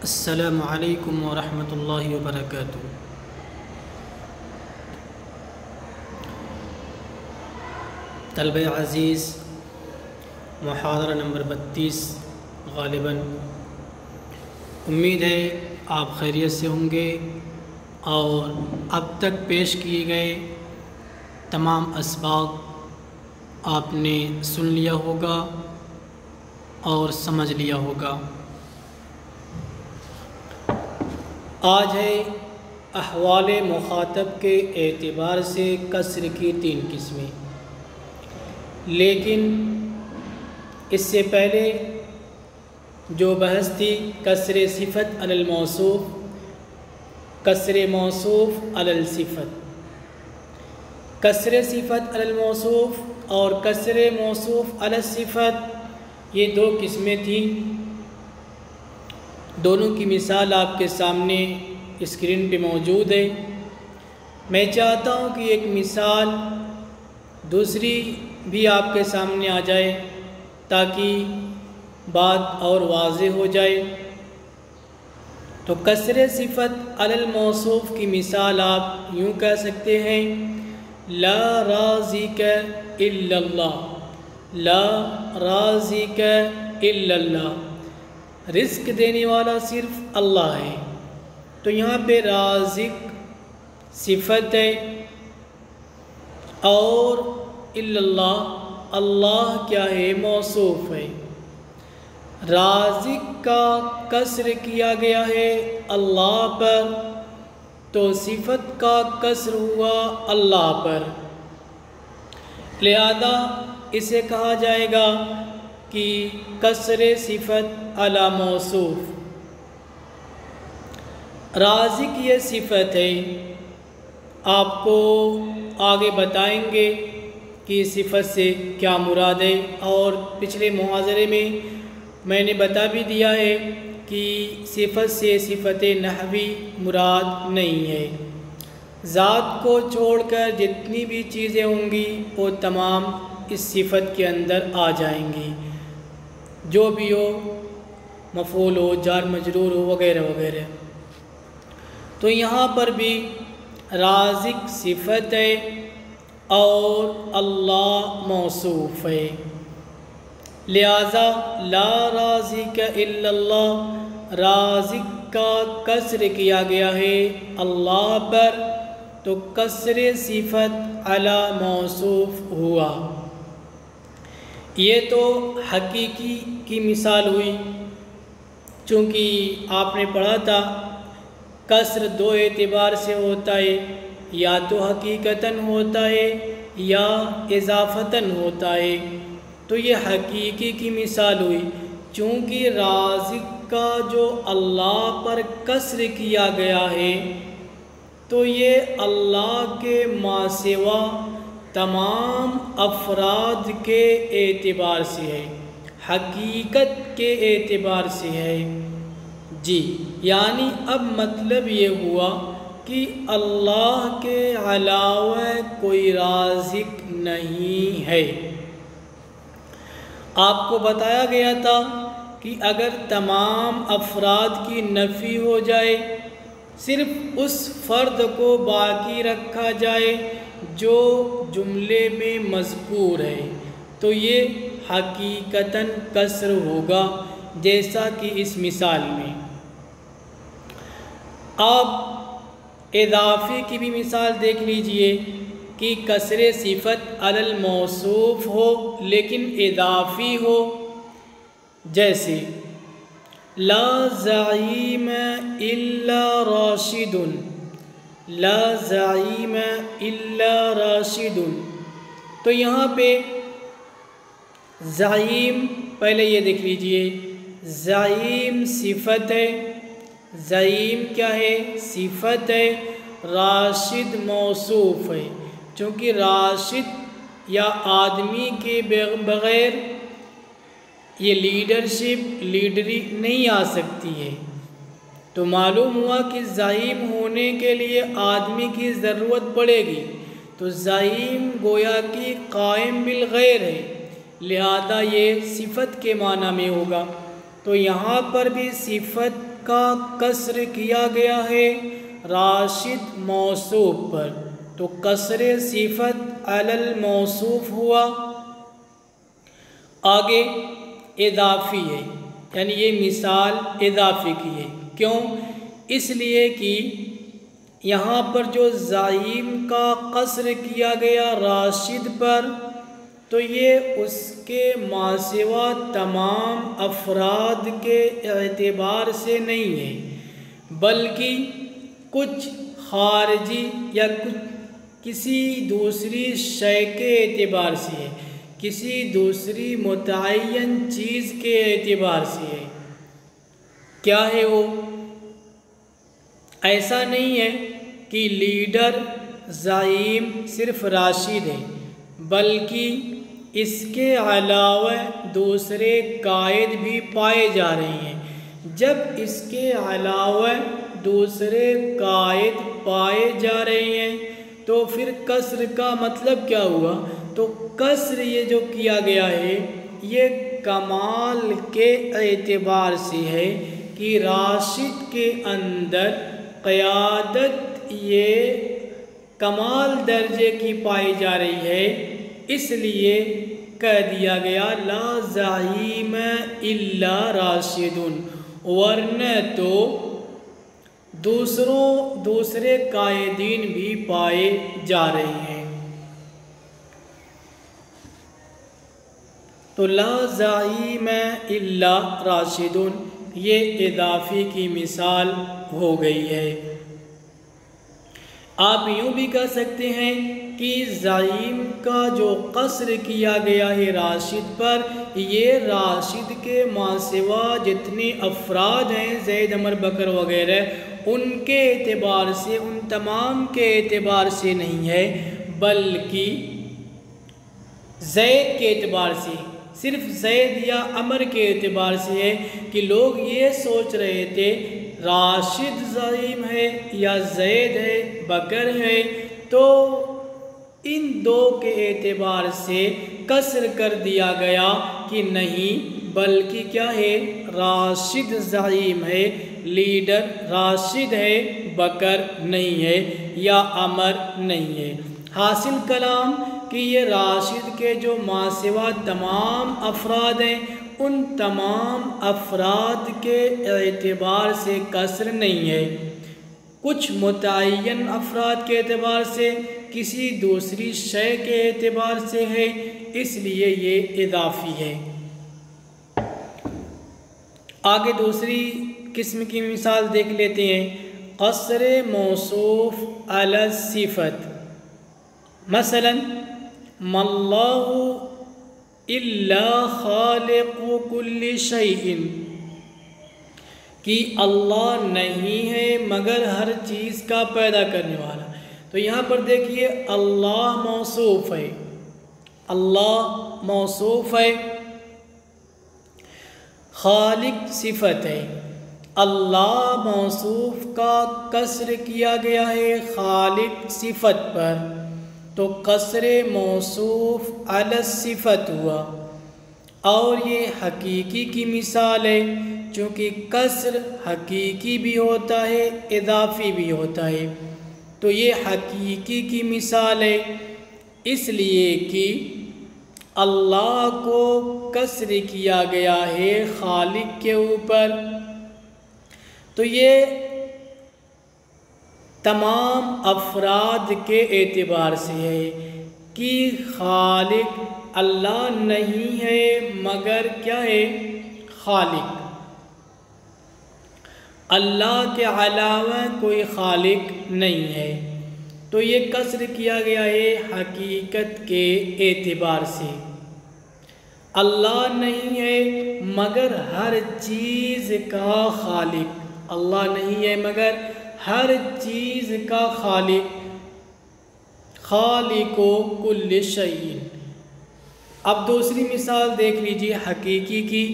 السلام علیکم ورحمۃ اللہ وبرکاتہ۔ طلبہ عزیز، محاضرہ نمبر 32 غالباً امید ہے آپ خیریت سے ہوں گے اور اب تک پیش کیے گئے تمام اسباق آپ نے سن لیا ہوگا اور سمجھ لیا ہوگا۔ آج ہے احوال مخاطب کے اعتبار سے کسر کی 3 قسمیں، لیکن اس سے پہلے جو بحث تھی کسر صفت علی الموصوف، کسر موصوف علی الصفت، کسر صفت علی الموصوف اور کسر موصوف علی الصفت، یہ 2 قسمیں تھیں۔ دونوں کی مثال آپ کے سامنے اسکرین پہ موجود ہے۔ میں چاہتا ہوں کہ ایک مثال دوسری بھی آپ کے سامنے آ جائے تاکہ بات اور واضح ہو جائے۔ تو کسر صفت علی الموصوف کی مثال آپ یوں کہہ سکتے ہیں، لا رازق الا اللہ، لا رازق الا اللہ، رزق دینے والا صرف اللہ ہے۔ تو یہاں پہ رازق صفت ہے اور الا اللہ، اللہ کیا ہے؟ موصوف ہے۔ رازق کا کسر کیا گیا ہے اللہ پر، تو صفت کا کسر ہوا اللہ پر، لہذا اسے کہا جائے گا کہ کسر صفت علی موصوف۔ رازق یہ صفت ہے، آپ کو آگے بتائیں گے کہ صفت سے کیا مراد ہے، اور پچھلے محاضرے میں نے بتا بھی دیا ہے کہ صفت سے صفت نحوی مراد نہیں ہے۔ ذات کو چھوڑ کر جتنی بھی چیزیں ہوں گی وہ تمام اس صفت کے اندر آ جائیں گی، جو بھی ہو، مفعول ہو، جار مجرور ہو، وغیرہ وغیرہ۔ تو یہاں پر بھی رازق صفت ہے اور اللہ موصوف ہے، لہذا لا رازق الا اللہ، رازق کا کسر کیا گیا ہے اللہ پر، تو کسر صفت علی موصوف ہوا۔ یہ تو حقیقی کی مثال ہوئی، چونکہ آپ نے پڑھا تھا کسر 2 اعتبار سے ہوتا ہے، یا تو حقیقتاً ہوتا ہے یا اضافتاً ہوتا ہے۔ تو یہ حقیقی کی مثال ہوئی، چونکہ رازق کا جو اللہ پر کسر کیا گیا ہے تو یہ اللہ کے ما سوا تمام افراد کے اعتبار سے ہے، حقیقت کے اعتبار سے ہے۔ جی، یعنی اب مطلب یہ ہوا کہ اللہ کے علاوہ کوئی رازق نہیں ہے۔ آپ کو بتایا گیا تھا کہ اگر تمام افراد کی نفی ہو جائے، صرف اس فرد کو باقی رکھا جائے جو جملے میں مذکور ہے، تو یہ حقیقتاً کسر ہوگا، جیسا کہ اس مثال میں۔ آپ اضافے کی بھی مثال دیکھ لیجئے کہ کسر صفت علی الموصوف ہو لیکن اضافی ہو، جیسے لا زعیم الا راشد، لا زعیم الا راشد۔ تو یہاں پہ زعیم، پہلے یہ دیکھ لیجئے، زعیم صفت ہے، زعیم کیا ہے؟ صفت ہے، راشد موصوف ہے، چونکہ راشد یا آدمی کے بغیر یہ لیڈرشپ، لیڈری نہیں آ سکتی ہے۔ تو معلوم ہوا کہ زعیم ہونے کے لیے آدمی کی ضرورت پڑے گی، تو زعیم گویا کہ قائم بالغیر ہے، لہذا یہ صفت کے معنی میں ہوگا۔ تو یہاں پر بھی صفت کا کسر کیا گیا ہے راشد موصوف پر، تو کسر صفت علی الموصوف ہوا۔ آگے اضافی ہے، یعنی یہ مثال اضافی کی ہے۔ کیوں؟ اس لیے کہ یہاں پر جو زعیم کا قصر کیا گیا راشد پر، تو یہ اس کے ماسوا تمام افراد کے اعتبار سے نہیں ہے، بلکہ کچھ خارجی یا کسی دوسری شے کے اعتبار سے ہے، کسی دوسری متعین چیز کے اعتبار سے ہے۔ کیا ہے وہ؟ ایسا نہیں ہے کہ لیڈر زعیم صرف راشد ہے، بلکہ اس کے علاوہ دوسرے قائد بھی پائے جا رہے ہیں۔ جب اس کے علاوہ دوسرے قائد پائے جا رہے ہیں تو پھر کسر کا مطلب کیا ہوا؟ تو کسر یہ جو کیا گیا ہے یہ کمال کے اعتبار سے ہے کہ راشد کے اندر قیادت یہ کمال درجے کی پائی جا رہی ہے، اس لیے کہہ دیا گیا لا زعیم الا راشد، ورنہ تو دوسرے قائدین بھی پائے جا رہے ہیں۔ تو لا زعیم الا راشد یہ اضافی کی مثال ہو گئی ہے۔ آپ یوں بھی کہہ سکتے ہیں کہ زعیم کا جو قصر کیا گیا ہے راشد پر، یہ راشد کے ماسوا جتنے افراد ہیں زید عمر بکر وغیرہ، ان کے اعتبار سے، ان تمام کے اعتبار سے نہیں ہے، بلکہ زید کے اعتبار سے، صرف زید یا عمر کے اعتبار سے ہے کہ لوگ یہ سوچ رہے تھے راشد زعیم ہے یا زید ہے، بکر ہے، تو ان دو کے اعتبار سے کسر کر دیا گیا کہ نہیں، بلکہ کیا ہے، راشد زعیم ہے، لیڈر راشد ہے، بکر نہیں ہے یا عمر نہیں ہے۔ حاصل کلام کہ یہ راشد کے جو ماسوا تمام افراد ہیں، ان تمام افراد کے اعتبار سے کسر نہیں ہے، کچھ متعین افراد کے اعتبار سے، کسی دوسری شے کے اعتبار سے ہے، اس لیے یہ اضافی ہے۔ آگے دوسری قسم کی مثال دیکھ لیتے ہیں، قصر موصوف علی الصفت۔ مثلا مَاللَّهُ إِلَّا خَالِقُ كُلِّ شَيْءٍ، کہ اللہ نہیں ہے مگر ہر چیز کا پیدا کرنے والا۔ تو یہاں پر دیکھیے اللہ موصوف ہے، اللہ موصوف ہے، خالق صفت ہے۔ اللہ موصوف کا کسر کیا گیا ہے خالق صفت پر، تو کسر موصوف علی الصفت ہوا، اور یہ حقیقی کی مثال ہے، چونکہ کسر حقیقی بھی ہوتا ہے اضافی بھی ہوتا ہے، تو یہ حقیقی کی مثال ہے، اس لیے کہ اللہ کو کسر کیا گیا ہے خالق کے اوپر، تو یہ تمام افراد کے اعتبار سے ہے کہ خالق اللہ نہیں ہے مگر کیا ہے، خالق، اللہ کے علاوہ کوئی خالق نہیں ہے، تو یہ کسر کیا گیا ہے حقیقت کے اعتبار سے۔ اللہ نہیں ہے مگر ہر چیز کا خالق، اللہ نہیں ہے مگر ہر چیز کا خالق، خالق کل شیء۔ اب دوسری مثال دیکھ لیجیے حقیقی کی،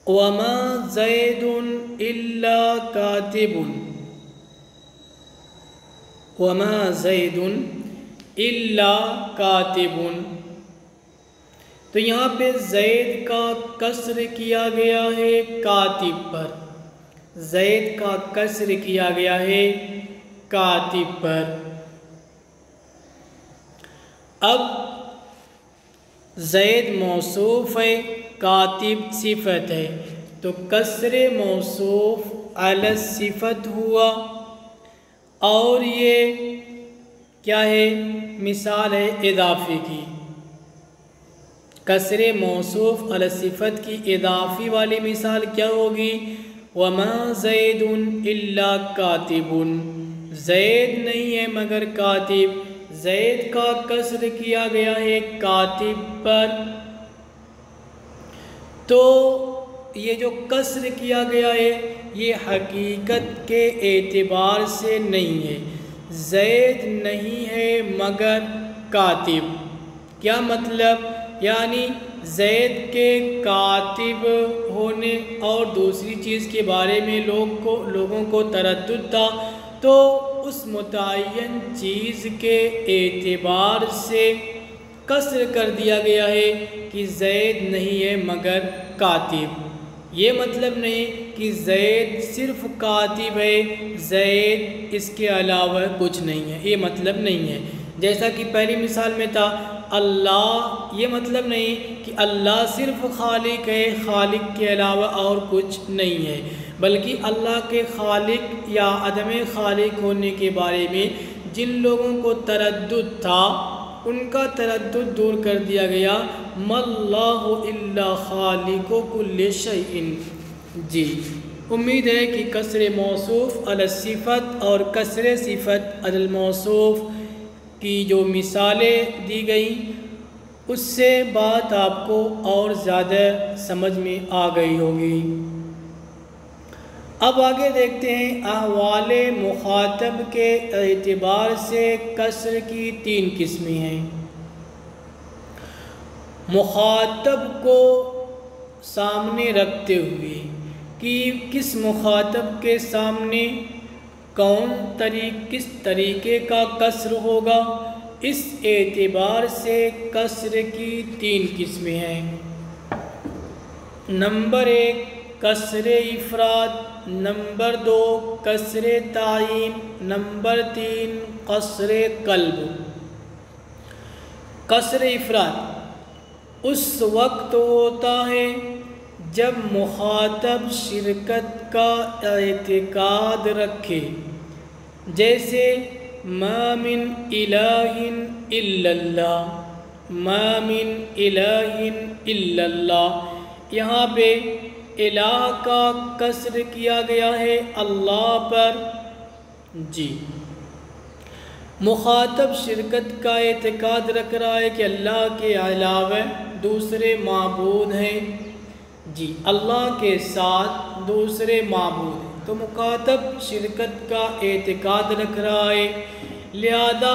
وما زید الا کاتب، وما زید الا کاتب، تو یہاں پہ زید کا کسر کیا گیا ہے کاتب پر، زید کا کسر کیا گیا ہے کاتب پر۔ اب زید موصوف ہے، کاتب صفت ہے، تو کسر موصوف علی الصفت ہوا، اور یہ کیا ہے؟ مثال ہے اضافے کی۔ کسر موصوف علی الصفت کی اضافی والی مثال کیا ہوگی؟ وما زید الا کاتب، زید نہیں ہے مگر کاتب، زید کا کسر کیا گیا ہے کاتب پر، تو یہ جو کسر کیا گیا ہے یہ حقیقت کے اعتبار سے نہیں ہے، زید نہیں ہے مگر کاتب۔ کیا مطلب؟ یعنی زید کے کاتب ہونے اور دوسری چیز کے بارے میں لوگوں کو تردد تھا، تو اس متعین چیز کے اعتبار سے کسر کر دیا گیا ہے کہ زید نہیں ہے مگر کاتب۔ یہ مطلب نہیں کہ زید صرف کاتب ہے، زید اس کے علاوہ کچھ نہیں ہے، یہ مطلب نہیں ہے۔ جیسا کہ پہلی مثال میں تھا اللہ، یہ مطلب نہیں کہ اللہ صرف خالق ہے، خالق کے علاوہ اور کچھ نہیں ہے، بلکہ اللہ کے خالق یا عدم خالق ہونے کے بارے میں جن لوگوں کو تردد تھا ان کا تردد دور کر دیا گیا۔ ما اللہ الا خالق کل شیء۔ جی امید ہے کہ کسر موصوف علی الصفت اور کسر صفت علی الموصوف کی جو مثالیں دی گئیں اس سے بات آپ کو اور زیادہ سمجھ میں آ گئی ہوگی۔ اب آگے دیکھتے ہیں احوال مخاطب کے اعتبار سے کسر کی 3 قسمیں ہیں۔ مخاطب کو سامنے رکھتے ہوئے کہ کس مخاطب کے سامنے کس طریقے کا کسر ہوگا، اس اعتبار سے کسر کی 3 قسمیں ہیں۔ نمبر 1 کسر افراد، نمبر 2 کسر تعیین، نمبر 3 کسر قلب۔ کسر افراد اس وقت ہوتا ہے جب مخاطب شرکت کا اعتقاد رکھے، جیسے ما من الہ الا اللہ، ما من الہ الا اللہ، یہاں پہ الہ کا کسر کیا گیا ہے اللہ پر۔ جی مخاطب شرکت کا اعتقاد رکھ رہا ہے کہ اللہ کے علاوہ دوسرے معبود ہیں، جی اللہ کے ساتھ دوسرے معبود ہیں، تو مخاطب شرکت کا اعتقاد رکھ رہا ہے، لہذا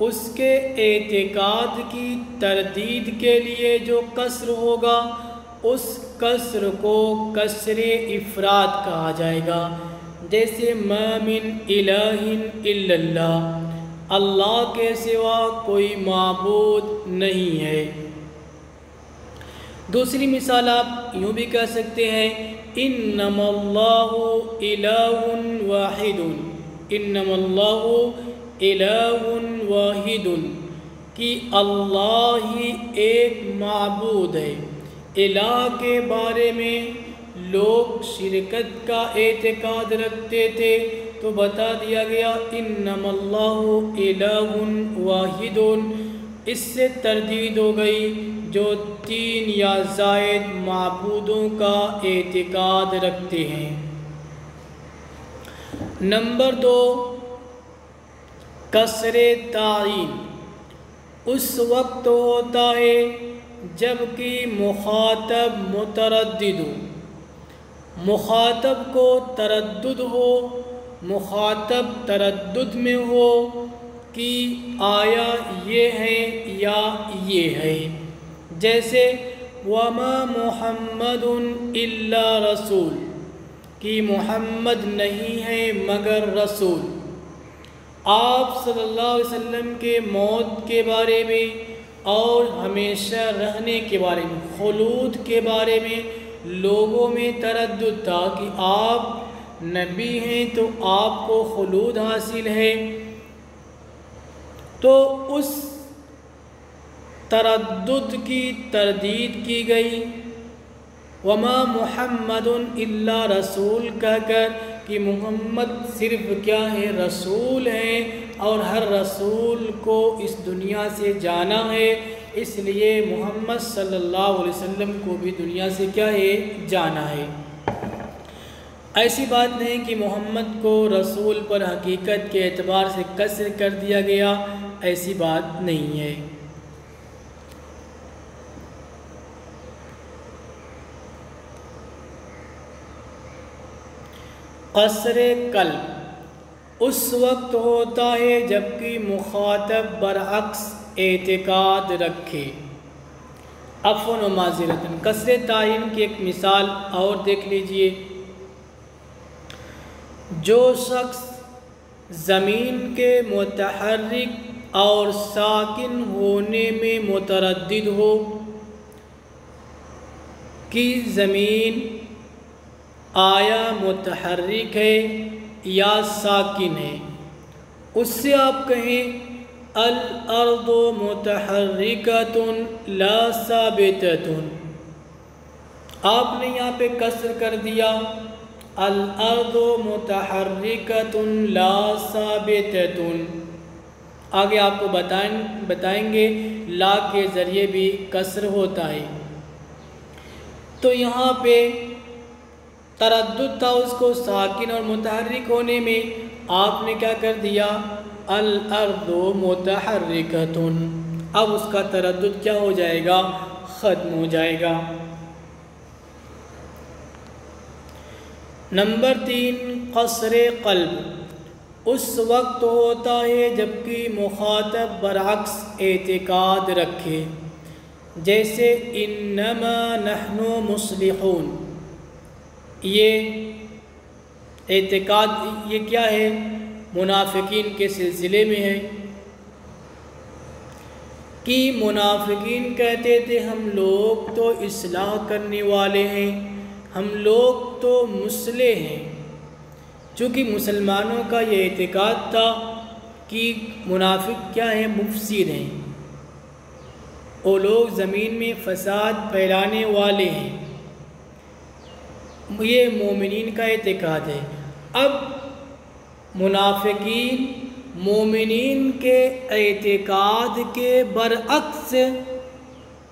اس کے اعتقاد کی تردید کے لیے جو کسر ہوگا اس کسر کو کسر افراد کہا جائے گا۔ جیسے ما من الہ الا اللہ، اللہ کے سوا کوئی معبود نہیں ہے۔ دوسری مثال آپ یوں بھی کہہ سکتے ہیں انما اللہ الہ واحد، انما اللہ الہ واحد، کہ اللہ ہی ایک معبود ہے۔ الہ کے بارے میں لوگ شرکت کا اعتقاد رکھتے تھے تو بتا دیا گیا انما اللہ الہ واحد، اس سے تردید ہو گئی جو 3 یا زائد معبودوں کا اعتقاد رکھتے ہیں۔ نمبر 2 کسر تعیین اس وقت ہوتا ہے جب کہ مخاطب متردد ہو، مخاطب کو تردد ہو، مخاطب تردد میں ہو کہ آیا یہ ہے یا یہ ہے۔ جیسے وما محمد الا رسول، کہ محمد نہیں ہے مگر رسول۔ آپ صلی اللہ علیہ وسلم کے موت کے بارے میں اور ہمیشہ رہنے کے بارے میں، خلود کے بارے میں لوگوں میں تردد تھا کہ آپ نبی ہیں تو آپ کو خلود حاصل ہے، تو اس تردد کی تردید کی گئی۔ وما محمد الا رسول کہہ کر کہ محمد صرف کیا ہے، رسول ہیں، اور ہر رسول کو اس دنیا سے جانا ہے، اس لیے محمد صلی اللہ علیہ وسلم کو بھی دنیا سے کیا ہے، جانا ہے۔ ایسی بات نہیں کہ محمد کو رسول پر حقیقت کے اعتبار سے قصر کر دیا گیا، ایسی بات نہیں ہے۔ قصر قلب اس وقت ہوتا ہے جبکہ مخاطب برعکس اعتقاد رکھے۔ عفو و معذرتاً، قصر تعین کی ایک مثال اور دیکھ لیجئے۔ جو شخص زمین کے متحرک اور ساکن ہونے میں متردد ہو کہ زمین آیا متحرک ہے یا ساکن ہے، اس سے آپ کہیں الارض متحرکۃ لا ثابتۃ، آپ نے یہاں پہ قصر کر دیا، الارض متحرکۃ لا ثابتۃ، آگے آپ کو بتائیں گے لا کے ذریعے بھی قصر ہوتا ہے۔ تو یہاں پہ تردد تھا اس کو ساکن اور متحرک ہونے میں، آپ نے کیا کر دیا، الارض متحرکۃ، اب اس کا تردد کیا ہو جائے گا، ختم ہو جائے گا۔ نمبر 3، قصر قلب اس وقت ہوتا ہے جبکہ مخاطب برعکس اعتقاد رکھے، جیسے انما نحن مصلحون، یہ اعتقاد یہ کیا ہے، منافقین کے سلسلے میں ہے کہ منافقین کہتے تھے ہم لوگ تو اصلاح کرنے والے ہیں، ہم لوگ تو مصلح ہیں، چونکہ مسلمانوں کا یہ اعتقاد تھا کہ منافق کیا ہیں، مفسد ہیں، وہ لوگ زمین میں فساد پھیلانے والے ہیں، یہ مومنین کا اعتقاد ہے۔ اب منافقین مومنین کے اعتقاد کے برعکس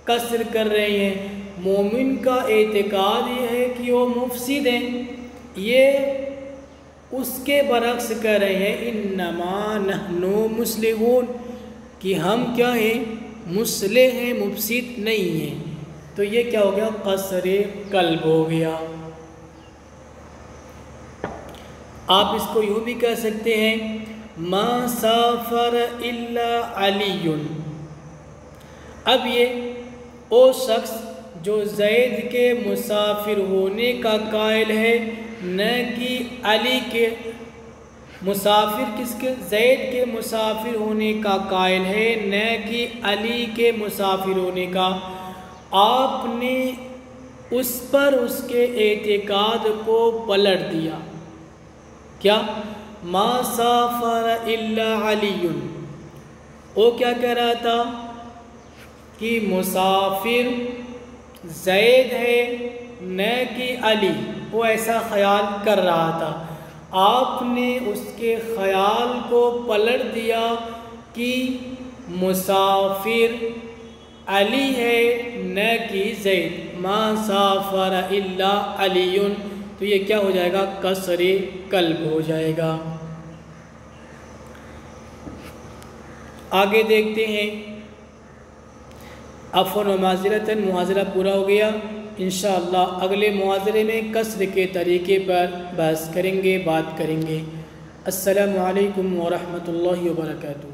قصر کر رہے ہیں، مومن کا اعتقاد یہ ہے کہ وہ مفسد ہیں، یہ اس کے برعکس کر رہے ہیں انما نحن مصلحون، کہ ہم کیا ہیں، مصلح ہیں، مفسد نہیں ہیں۔ تو یہ کیا ہو گیا، قصر قلب ہو گیا۔ آپ اس کو یوں بھی کہہ سکتے ہیں ما سافر الا علی، اب یہ وہ شخص جو زید کے مسافر ہونے کا قائل ہے، نہ کہ علی کے مسافر، کس کے، زید کے مسافر ہونے کا قائل ہے، نہ کہ علی کے مسافر ہونے کا۔ آپ نے اس پر اس کے اعتقاد کو پلٹ دیا، کیا، ما سافر الا علی، وہ کیا کہہ رہا تھا کہ مسافر زید ہے نہ کہ علی، وہ ایسا خیال کر رہا تھا۔ آپ نے اس کے خیال کو پلٹ دیا کہ مسافر علی ہے نہ کہ زید، ما سافر الا علی، تو یہ کیا ہو جائے گا، قصر قلب ہو جائے گا۔ آگے دیکھتے ہیں، عفو و معذرتاً محاضرہ پورا ہو گیا، انشاءاللہ اگلے محاضرے میں قصر کے طریقے پر بحث کریں گے، بات کریں گے۔ السلام علیکم ورحمۃ اللہ وبرکاتہ۔